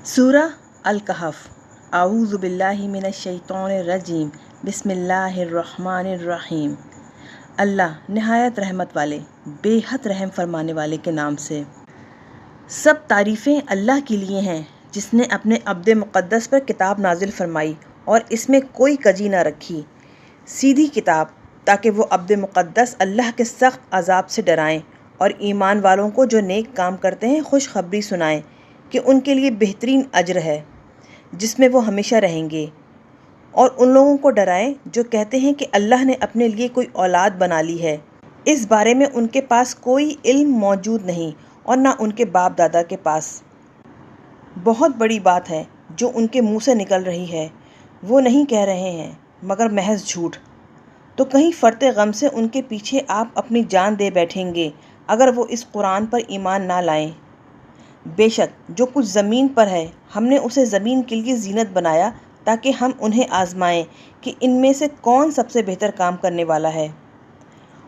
سورہ الکہف اعوذ باللہ من الشیطان الرجیم بسم اللہ الرحمن الرحیم۔ اللہ نہایت رحمت والے بے حد رحم فرمانے والے کے نام سے۔ سب تعریفیں اللہ کے لیے ہیں جس نے اپنے عبد مقدس پر کتاب نازل فرمائی اور اس میں کوئی کجی نہ رکھی، سیدھی کتاب، تاکہ وہ عبد مقدس اللہ کے سخت عذاب سے ڈرائیں اور ایمان والوں کو جو نیک کام کرتے ہیں خوشخبری سنائیں کہ ان کے لیے بہترین اجر ہے جس میں وہ ہمیشہ رہیں گے، اور ان لوگوں کو ڈرائیں جو کہتے ہیں کہ اللہ نے اپنے لیے کوئی اولاد بنا لی ہے۔ اس بارے میں ان کے پاس کوئی علم موجود نہیں اور نہ ان کے باپ دادا کے پاس۔ بہت بڑی بات ہے جو ان کے منہ سے نکل رہی ہے، وہ نہیں کہہ رہے ہیں مگر محض جھوٹ۔ تو کہیں فرتے غم سے ان کے پیچھے آپ اپنی جان دے بیٹھیں گے اگر وہ اس قرآن پر ایمان نہ لائیں۔ بے شک جو کچھ زمین پر ہے ہم نے اسے زمین کے لیے زینت بنایا تاکہ ہم انہیں آزمائیں کہ ان میں سے کون سب سے بہتر کام کرنے والا ہے،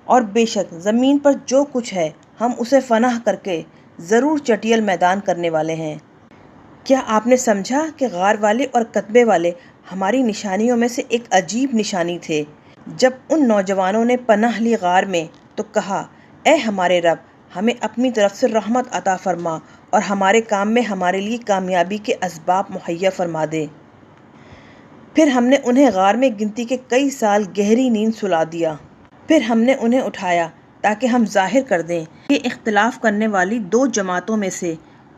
اور بے شک زمین پر جو کچھ ہے ہم اسے فنا کر کے ضرور چٹیل میدان کرنے والے ہیں۔ کیا آپ نے سمجھا کہ غار والے اور کتبے والے ہماری نشانیوں میں سے ایک عجیب نشانی تھے؟ جب ان نوجوانوں نے پناہ لی غار میں تو کہا، اے ہمارے رب، ہمیں اپنی طرف سے رحمت عطا فرما اور ہمارے کام میں ہمارے لیے کامیابی کے اسباب مہیا فرما دے۔ پھر ہم نے انہیں غار میں گنتی کے کئی سال گہری نیند سلا دیا۔ پھر ہم نے انہیں اٹھایا تاکہ ہم ظاہر کر دیں کہ اختلاف کرنے والی دو جماعتوں میں سے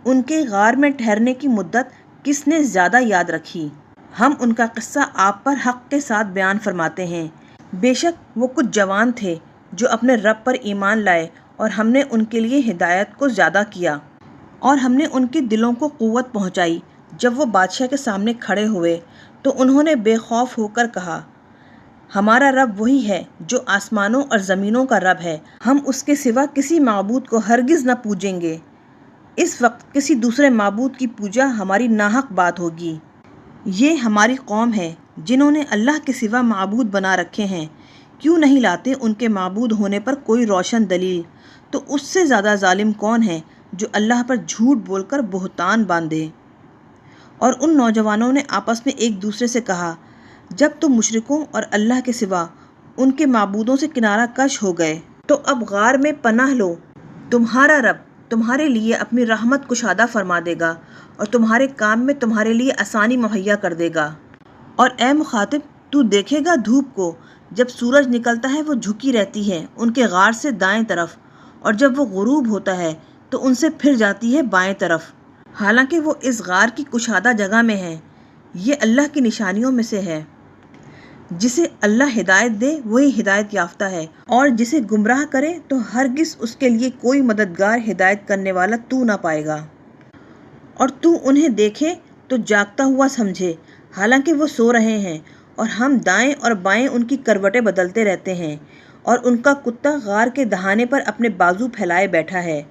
ان کے غار میں ٹھہرنے کی مدت کس نے زیادہ یاد رکھی۔ ہم ان کا قصہ آپ پر حق کے ساتھ بیان فرماتے ہیں۔ بے شک وہ کچھ جوان تھے جو اپنے رب پر ایمان لائے اور ہم نے ان کے لیے ہدایت کو زیادہ کیا، اور ہم نے ان کے دلوں کو قوت پہنچائی۔ جب وہ بادشاہ کے سامنے کھڑے ہوئے تو انہوں نے بے خوف ہو کر کہا، ہمارا رب وہی ہے جو آسمانوں اور زمینوں کا رب ہے، ہم اس کے سوا کسی معبود کو ہرگز نہ پوجیں گے۔ اس وقت کسی دوسرے معبود کی پوجا ہماری ناحق بات ہوگی۔ یہ ہماری قوم ہے جنہوں نے اللہ کے سوا معبود بنا رکھے ہیں، کیوں نہیں لاتے ان کے معبود ہونے پر کوئی روشن دلیل؟ تو اس سے زیادہ ظالم کون ہے جو اللہ پر جھوٹ بول کر بہتان باندھے؟ اور ان نوجوانوں نے آپس میں ایک دوسرے سے کہا، جب تم مشرکوں اور اللہ کے سوا ان کے معبودوں سے کنارہ کش ہو گئے تو اب غار میں پناہ لو، تمہارا رب تمہارے لیے اپنی رحمت کشادہ فرما دے گا اور تمہارے کام میں تمہارے لیے آسانی مہیا کر دے گا۔ اور اے مخاطب، تو دیکھے گا دھوپ کو جب سورج نکلتا ہے وہ جھکی رہتی ہے ان کے غار سے دائیں طرف، اور جب وہ غروب ہوتا ہے تو ان سے پھر جاتی ہے بائیں طرف، حالانکہ وہ اس غار کی کشادہ جگہ میں ہے۔ یہ اللہ کی نشانیوں میں سے ہے۔ جسے اللہ ہدایت دے وہی ہدایت یافتہ ہے، اور جسے گمراہ کرے تو ہرگز اس کے لیے کوئی مددگار ہدایت کرنے والا تو نہ پائے گا۔ اور تو انہیں دیکھے تو جاگتا ہوا سمجھے، حالانکہ وہ سو رہے ہیں، اور ہم دائیں اور بائیں ان کی کروٹیں بدلتے رہتے ہیں، اور ان کا کتا غار کے دہانے پر اپنے بازو پھیلائے بیٹھا ہے۔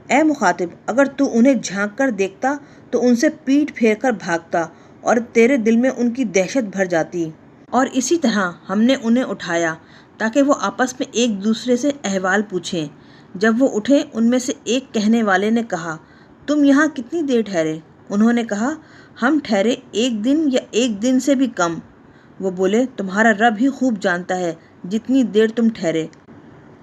اے مخاطب، اگر تو انہیں جھانک کر دیکھتا تو ان سے پیٹھ پھیر کر بھاگتا اور تیرے دل میں ان کی دہشت بھر جاتی۔ اور اسی طرح ہم نے انہیں اٹھایا تاکہ وہ آپس میں ایک دوسرے سے احوال پوچھیں۔ جب وہ اٹھے ان میں سے ایک کہنے والے نے کہا، تم یہاں کتنی دیر ٹھہرے؟ انہوں نے کہا، ہم ٹھہرے 1 دن یا 1 دن سے بھی کم۔ وہ بولے، تمہارا رب ہی خوب جانتا ہے جتنی دیر تم ٹھہرے۔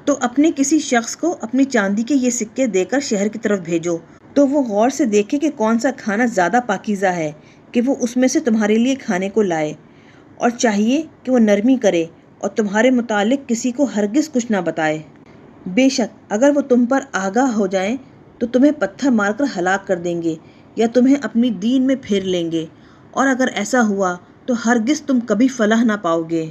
تو اپنے کسی شخص کو اپنی چاندی کے یہ سکے دے کر شہر کی طرف بھیجو تو وہ غور سے دیکھے کہ کون سا کھانا زیادہ پاکیزہ ہے کہ وہ اس میں سے تمہارے لیے کھانے کو لائے، اور چاہیے کہ وہ نرمی کرے اور تمہارے متعلق کسی کو ہرگز کچھ نہ بتائے۔ بے شک اگر وہ تم پر آگاہ ہو جائیں تو تمہیں پتھر مار کر ہلاک کر دیں گے یا تمہیں اپنی دین میں پھیر لیں گے، اور اگر ایسا ہوا تو ہرگز تم کبھی فلاح نہ پاؤ گے۔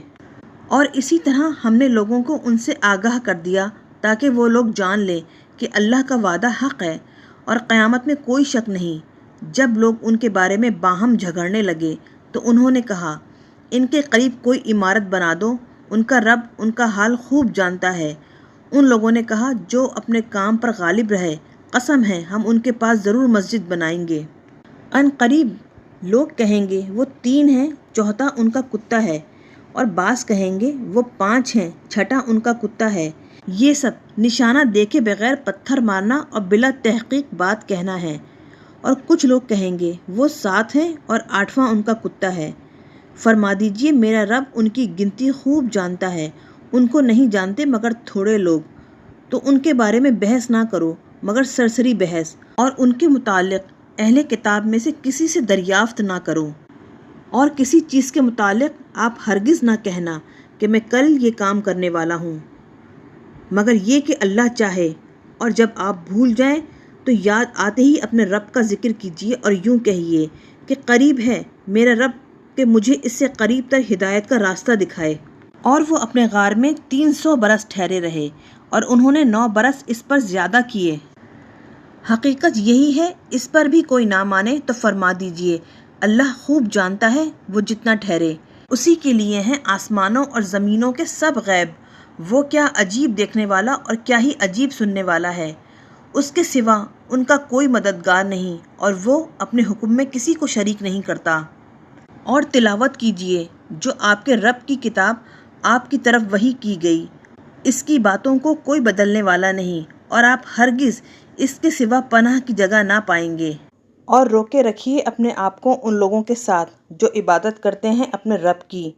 اور اسی طرح ہم نے لوگوں کو ان سے آگاہ کر دیا تاکہ وہ لوگ جان لیں کہ اللہ کا وعدہ حق ہے اور قیامت میں کوئی شک نہیں۔ جب لوگ ان کے بارے میں باہم جھگڑنے لگے تو انہوں نے کہا، ان کے قریب کوئی عمارت بنا دو، ان کا رب ان کا حال خوب جانتا ہے۔ ان لوگوں نے کہا، جو اپنے کام پر غالب رہے، قسم ہے ہم ان کے پاس ضرور مسجد بنائیں گے۔ ان قریب لوگ کہیں گے، وہ 3 ہیں، چوتھا ان کا کتا ہے، اور بعض کہیں گے وہ 5 ہیں، چھٹا ان کا کتا ہے۔ یہ سب نشانہ دیکھے بغیر پتھر مارنا اور بلا تحقیق بات کہنا ہے۔ اور کچھ لوگ کہیں گے وہ 7 ہیں اور 8واں ان کا کتا ہے۔ فرما دیجئے میرا رب ان کی گنتی خوب جانتا ہے، ان کو نہیں جانتے مگر تھوڑے لوگ، تو ان کے بارے میں بحث نہ کرو مگر سرسری بحث، اور ان کے متعلق اہل کتاب میں سے کسی سے دریافت نہ کرو، اور کسی چیز کے متعلق آپ ہرگز نہ کہنا کہ میں کل یہ کام کرنے والا ہوں، مگر یہ کہ اللہ چاہے، اور جب آپ بھول جائیں تو یاد آتے ہی اپنے رب کا ذکر کیجیے اور یوں کہیے کہ قریب ہے میرا رب کہ مجھے اس سے قریب تر ہدایت کا راستہ دکھائے۔ اور وہ اپنے غار میں 300 برس ٹھہرے رہے اور انہوں نے 9 برس اس پر زیادہ کیے۔ حقیقت یہی ہے، اس پر بھی کوئی نہ مانے تو فرما دیجئے اللہ خوب جانتا ہے وہ جتنا ٹھہرے، اسی کے لیے ہیں آسمانوں اور زمینوں کے سب غیب، وہ کیا عجیب دیکھنے والا اور کیا ہی عجیب سننے والا ہے، اس کے سوا ان کا کوئی مددگار نہیں اور وہ اپنے حکم میں کسی کو شریک نہیں کرتا۔ اور تلاوت کیجئے جو آپ کے رب کی کتاب آپ کی طرف وحی کی گئی، اس کی باتوں کو کوئی بدلنے والا نہیں، اور آپ ہرگز اس کے سوا پناہ کی جگہ نہ پائیں گے۔ اور روکے رکھیے اپنے آپ کو ان لوگوں کے ساتھ جو عبادت کرتے ہیں اپنے رب کی،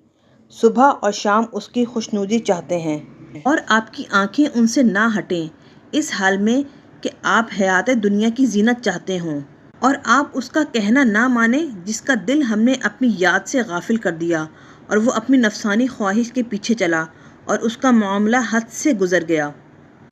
صبح اور شام اس کی خوشنودی چاہتے ہیں، اور آپ کی آنکھیں ان سے نہ ہٹیں اس حال میں کہ آپ حیات دنیا کی زینت چاہتے ہوں، اور آپ اس کا کہنا نہ مانیں جس کا دل ہم نے اپنی یاد سے غافل کر دیا اور وہ اپنی نفسانی خواہش کے پیچھے چلا اور اس کا معاملہ حد سے گزر گیا۔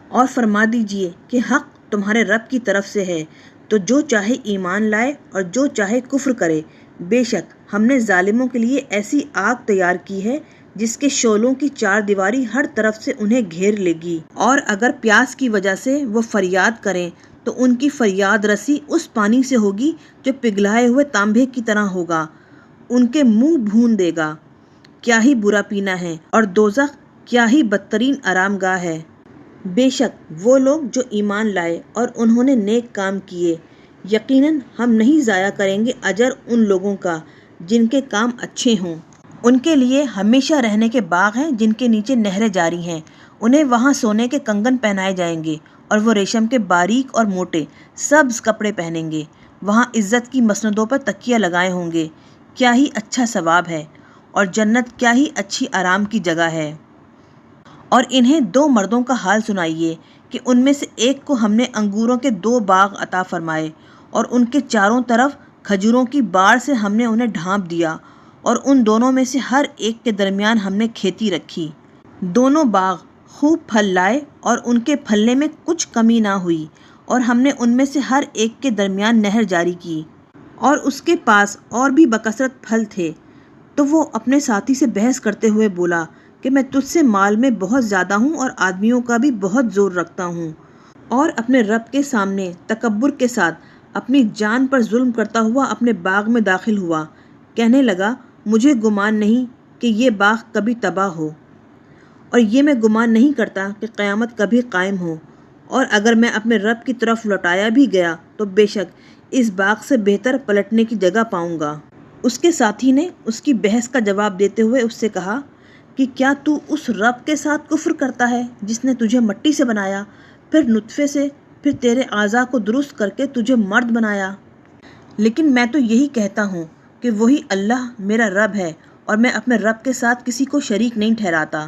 اور فرما دیجئے کہ حق تمہارے رب کی طرف سے ہے، تو جو چاہے ایمان لائے اور جو چاہے کفر کرے، بے شک ہم نے ظالموں کے لیے ایسی آگ تیار کی ہے جس کے شعلوں کی 4 دیواری ہر طرف سے انہیں گھیر لے گی، اور اگر پیاس کی وجہ سے وہ فریاد کریں تو ان کی فریاد رسی اس پانی سے ہوگی جو پگھلائے ہوئے تانبے کی طرح ہوگا، ان کے منہ بھون دے گا۔ کیا ہی برا پینا ہے، اور دوزخ کیا ہی بدترین آرام گاہ ہے۔ بے شک وہ لوگ جو ایمان لائے اور انہوں نے نیک کام کیے، یقیناً ہم نہیں ضائع کریں گے اجر ان لوگوں کا جن کے کام اچھے ہوں۔ ان کے لیے ہمیشہ رہنے کے باغ ہیں جن کے نیچے نہریں جاری ہیں، انہیں وہاں سونے کے کنگن پہنائے جائیں گے اور وہ ریشم کے باریک اور موٹے سبز کپڑے پہنیں گے، وہاں عزت کی مسندوں پر تکیہ لگائے ہوں گے، کیا ہی اچھا ثواب ہے، اور جنت کیا ہی اچھی آرام کی جگہ ہے۔ اور انہیں 2 مردوں کا حال سنائیے کہ ان میں سے ایک کو ہم نے انگوروں کے 2 باغ عطا فرمائے اور ان کے چاروں طرف کھجوروں کی باڑ سے ہم نے انہیں ڈھانپ دیا، اور ان دونوں میں سے ہر ایک کے درمیان ہم نے کھیتی رکھی، دونوں باغ خوب پھل لائے اور ان کے پھلنے میں کچھ کمی نہ ہوئی، اور ہم نے ان میں سے ہر ایک کے درمیان نہر جاری کی، اور اس کے پاس اور بھی بکثرت پھل تھے۔ تو وہ اپنے ساتھی سے بحث کرتے ہوئے بولا کہ میں تجھ سے مال میں بہت زیادہ ہوں اور آدمیوں کا بھی بہت زور رکھتا ہوں، اور اپنے رب کے سامنے تکبر کے ساتھ اپنی جان پر ظلم کرتا ہوا اپنے باغ میں داخل ہوا، کہنے لگا مجھے گمان نہیں کہ یہ باغ کبھی تباہ ہو، اور یہ میں گمان نہیں کرتا کہ قیامت کبھی قائم ہو، اور اگر میں اپنے رب کی طرف لوٹایا بھی گیا تو بے شک اس باغ سے بہتر پلٹنے کی جگہ پاؤں گا۔ اس کے ساتھی نے اس کی بحث کا جواب دیتے ہوئے اس سے کہا کہ کیا تو اس رب کے ساتھ کفر کرتا ہے جس نے تجھے مٹی سے بنایا، پھر نطفے سے، پھر تیرے اعضاء کو درست کر کے تجھے مرد بنایا؟ لیکن میں تو یہی کہتا ہوں کہ وہی اللہ میرا رب ہے، اور میں اپنے رب کے ساتھ کسی کو شریک نہیں ٹھہراتا۔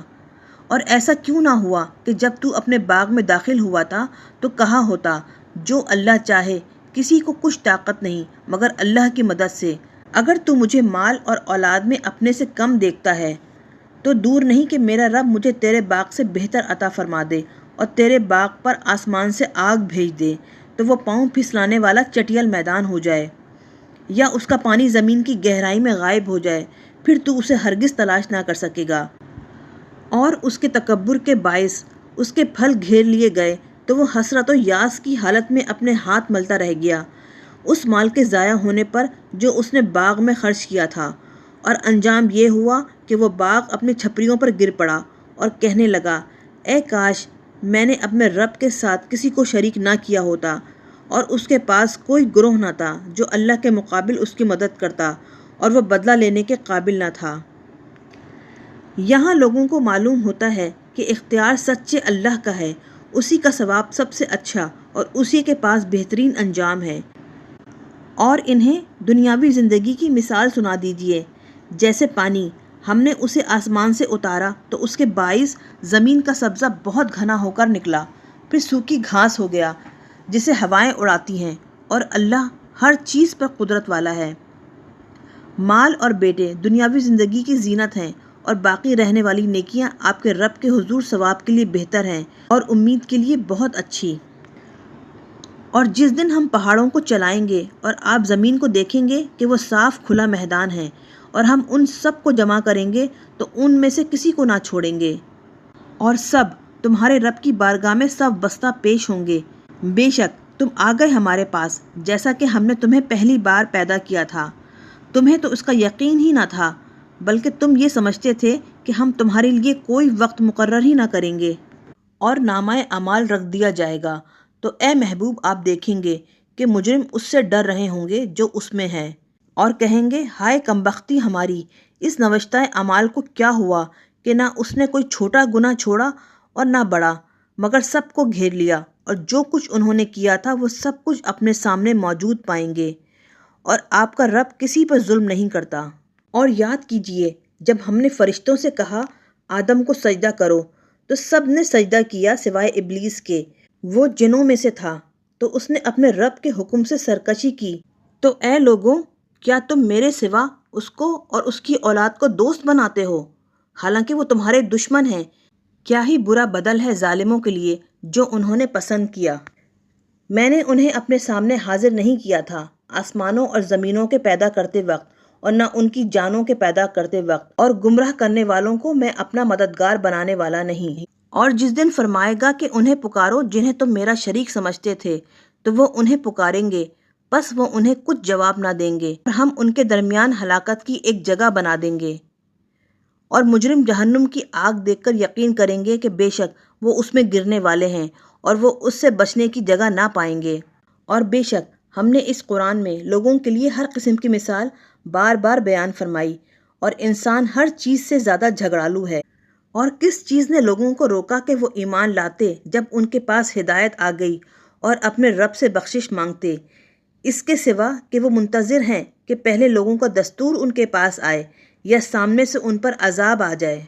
اور ایسا کیوں نہ ہوا کہ جب تو اپنے باغ میں داخل ہوا تھا تو کہا ہوتا جو اللہ چاہے، کسی کو کچھ طاقت نہیں مگر اللہ کی مدد سے، اگر تو مجھے مال اور اولاد میں اپنے سے کم دیکھتا ہے تو دور نہیں کہ میرا رب مجھے تیرے باغ سے بہتر عطا فرما دے اور تیرے باغ پر آسمان سے آگ بھیج دے تو وہ پاؤں پھسلانے والا چٹیل میدان ہو جائے، یا اس کا پانی زمین کی گہرائی میں غائب ہو جائے، پھر تو اسے ہرگز تلاش نہ کر سکے گا۔ اور اس کے تکبر کے باعث اس کے پھل گھیر لیے گئے تو وہ حسرت و یاس کی حالت میں اپنے ہاتھ ملتا رہ گیا اس مال کے ضائع ہونے پر جو اس نے باغ میں خرچ کیا تھا، اور انجام یہ ہوا کہ وہ باغ اپنی چھپریوں پر گر پڑا اور کہنے لگا اے کاش میں نے اپنے رب کے ساتھ کسی کو شریک نہ کیا ہوتا، اور اس کے پاس کوئی گروہ نہ تھا جو اللہ کے مقابل اس کی مدد کرتا اور وہ بدلہ لینے کے قابل نہ تھا۔ یہاں لوگوں کو معلوم ہوتا ہے کہ اختیار سچے اللہ کا ہے، اسی کا ثواب سب سے اچھا اور اسی کے پاس بہترین انجام ہے۔ اور انہیں دنیاوی زندگی کی مثال سنا دیجیے، جیسے پانی ہم نے اسے آسمان سے اتارا تو اس کے باعث زمین کا سبزہ بہت گھنا ہو کر نکلا، پھر سوکھی گھاس ہو گیا جسے ہوائیں اڑاتی ہیں، اور اللہ ہر چیز پر قدرت والا ہے۔ مال اور بیٹے دنیاوی زندگی کی زینت ہیں، اور باقی رہنے والی نیکیاں آپ کے رب کے حضور ثواب کے لیے بہتر ہیں اور امید کے لیے بہت اچھی۔ اور جس دن ہم پہاڑوں کو چلائیں گے اور آپ زمین کو دیکھیں گے کہ وہ صاف کھلا میدان ہے، اور ہم ان سب کو جمع کریں گے تو ان میں سے کسی کو نہ چھوڑیں گے، اور سب تمہارے رب کی بارگاہ میں سب بستہ پیش ہوں گے۔ بے شک تم آ گئے ہمارے پاس، جیسا کہ ہم نے تمہیں پہلی بار پیدا کیا تھا۔ تمہیں تو اس کا یقین ہی نہ تھا، بلکہ تم یہ سمجھتے تھے کہ ہم تمہارے لیے کوئی وقت مقرر ہی نہ کریں گے، اور نامہ اعمال رکھ دیا جائے گا۔ تو اے محبوب آپ دیکھیں گے کہ مجرم اس سے ڈر رہے ہوں گے جو اس میں ہے، اور کہیں گے ہائے کمبختی ہماری، اس نوشتہ اعمال کو کیا ہوا کہ نہ اس نے کوئی چھوٹا گناہ چھوڑا اور نہ بڑا، مگر سب کو گھیر لیا، اور جو کچھ انہوں نے کیا تھا وہ سب کچھ اپنے سامنے موجود پائیں گے، اور آپ کا رب کسی پر ظلم نہیں کرتا۔ اور یاد کیجئے جب ہم نے فرشتوں سے کہا آدم کو سجدہ کرو تو سب نے سجدہ کیا سوائے ابلیس کے، وہ جنوں میں سے تھا، تو اس نے اپنے رب کے حکم سے سرکشی کی۔ تو اے لوگوں، کیا تم میرے سوا اس کو اور اس کی اولاد کو دوست بناتے ہو، حالانکہ وہ تمہارے دشمن ہیں؟ کیا ہی برا بدل ہے ظالموں کے لیے جو انہوں نے پسند کیا۔ میں نے انہیں اپنے سامنے حاضر نہیں کیا تھا آسمانوں اور زمینوں کے پیدا کرتے وقت، اور نہ ان کی جانوں کے پیدا کرتے وقت، اور گمراہ کرنے والوں کو میں اپنا مددگار بنانے والا نہیں۔ اور جس دن فرمائے گا کہ انہیں پکارو جنہیں تم میرا شریک سمجھتے تھے، تو وہ انہیں پکاریں گے، پس وہ انہیں کچھ جواب نہ دیں گے، اور ہم ان کے درمیان ہلاکت کی ایک جگہ بنا دیں گے۔ اور مجرم جہنم کی آگ دیکھ کر یقین کریں گے کہ بے شک وہ اس میں گرنے والے ہیں، اور وہ اس سے بچنے کی جگہ نہ پائیں گے۔ اور بے شک ہم نے اس قرآن میں لوگوں کے لیے ہر قسم کی مثال بار بار بیان فرمائی، اور انسان ہر چیز سے زیادہ جھگڑالو ہے۔ اور کس چیز نے لوگوں کو روکا کہ وہ ایمان لاتے جب ان کے پاس ہدایت آ گئی اور اپنے رب سے بخشش مانگتے، اس کے سوا کہ وہ منتظر ہیں کہ پہلے لوگوں کا دستور ان کے پاس آئے یا سامنے سے ان پر عذاب آ جائے۔